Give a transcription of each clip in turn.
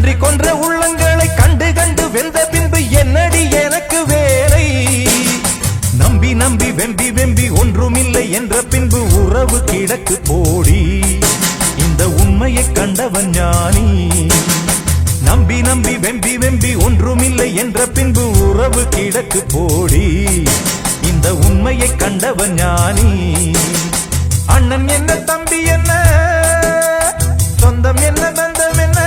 நன்றி கொன்ற உள்ளங்களை கண்டு கண்டு வெந்த பின்பு என்னடி எனக்கு வேலை? நம்பி நம்பி வெம்பி வெம்பி ஒன்றுமில்லை என்ற பின்பு உறவு கிடக்கு போடி. இந்த உண்மையை கண்டவன் ஞானி. நம்பி நம்பி வெம்பி வெம்பி ஒன்றுமில்லை என்ற பின்பு உறவு கிடக்கு போடி. இந்த உண்மையை கண்டவன் ஞானி. அண்ணன் என்ன, தம்பி என்ன, சொந்தம் என்ன, பந்தம் என்ன?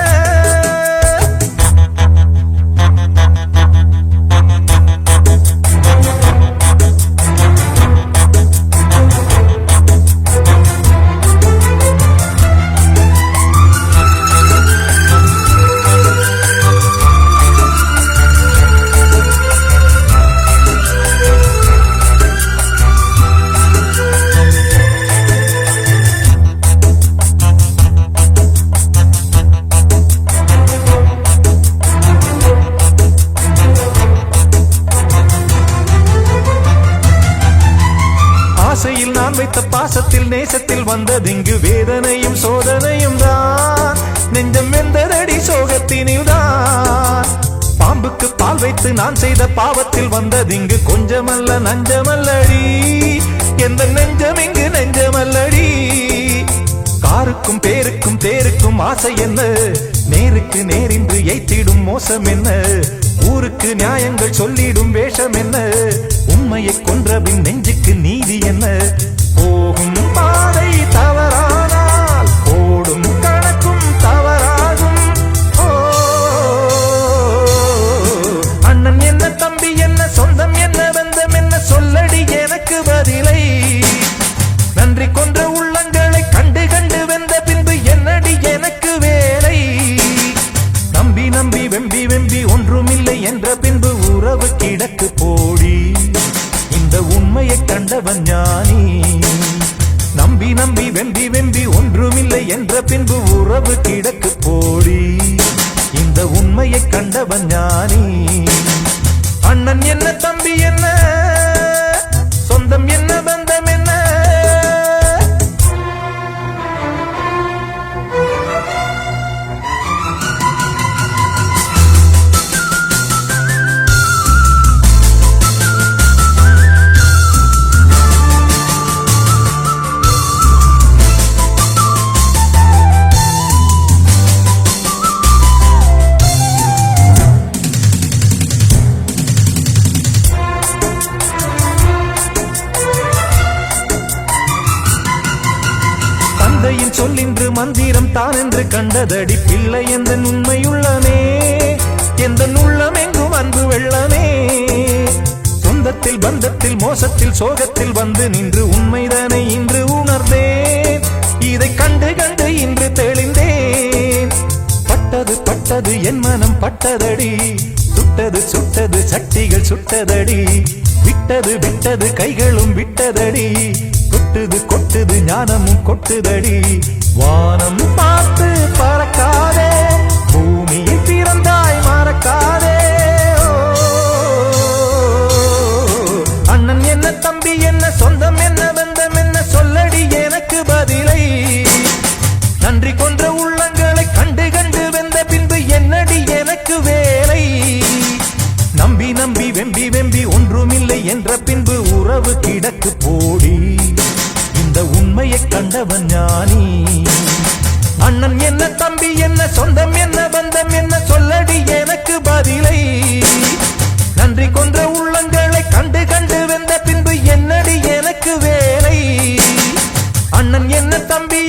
ஆசையில் நான் வைத்த பாசத்தில் நேசத்தில் வந்ததிங்கு வேதனையும் சோதனையும் தான். நெஞ்சம் வெந்ததடி சோகத்தினில் தான். பாம்புக்கு பால் வைத்து நான் செய்த பாவத்தில் வந்ததிங்கு கொஞ்சமல்ல நஞ்சமல்லடி. எந்த நெஞ்சம் இங்கு நெஞ்சமல்லடி. காருக்கும் பேருக்கும் தேருக்கும் ஆசை என்ன? நேருக்கு நேரின்று எய்த்திடும் மோசம் என்ன? ஊருக்கு நியாயங்கள் சொல்லிடும் வேஷம் என்ன? உண்மையை கொன்றபின் நெஞ்சுக்கு நீதி என்ன? போகும் பாதை தவறானால் ஓடும் கணக்கும் தவறாகும். அண்ணன் என்ன, தம்பி என்ன, சொந்தம் என்ன, பந்தம் என்ன? சொல்லடி எனக்கு பதிலை. நன்றி கொன்ற உள்ளங்களை கண்டு கண்டு வெந்த பின்பு என்னடி எனக்கு வேலை? நம்பி நம்பி வெம்பி வெம்பி ஒன்றுமில்லை என்ற பின்பு உறவு கிடக்கு போடி. இந்த உண்மையை கண்டவன் ஞானி. நம்பி நம்பி வெம்பி வெம்பி ஒன்றுமில்லை என்ற பின்பு உறவு கிடக்கு போடி. இந்த உண்மையை கண்டவன் ஞானி. அண்ணன் என்ன, தம்பி என்ன, சொந்தம் என்ன, பந்தம் என்ன? தந்தையின் சொல்லின்று மந்திரம் தான் என்று கண்டதடி பிள்ளை. எந்த உண்மையுள்ளமே, எந்த உள்ளம் எங்கும் அன்பு வெள்ளமே. சொந்தத்தில் பந்தத்தில் மோசத்தில் சோகத்தில் வந்து நின்று உண்மைதானே இன்று உணர்ந்தேன். இதை கண்டு கண்டு இன்று தெளிந்தேன். பட்டது பட்டது என் மனம் பட்டதடி. சுட்டது சுட்டது சட்டிகள் சுட்டதடி. விட்டது விட்டது கைகளும் விட்டதடி. கொட்டுது கொட்டுது ஞானமும் கொட்டுதடி. வானம் பார்த்து பறக்காதே, பூமியில் பிறந்தாய் மறக்காதே. அண்ணன் என்ன, தம்பி என்ன, சொந்தம் என்ன, பந்தம் என்ன? சொல்லடி எனக்கு பதிலை. நன்றி கொன்ற உள்ளங்களை கண்டு கண்டு வெந்த பின்பு என்னடி எனக்கு வேலை? நம்பி நம்பி வெம்பி வெம்பி ஒன்றுமில்லை என்ற பின்பு உறவு கிடக்கு போடி. இந்த உண்மையை கண்டவன் ஞானி. அண்ணன் என்ன, தம்பி என்ன, சொந்தம் என்ன, பந்தம் என்ன? சொல்லடி எனக்கு பதிலை. நன்றி கொன்ற உள்ளங்களை கண்டு கண்டு வெந்த பின்பு என்னடி எனக்கு வேலை? அண்ணன் என்ன, தம்பி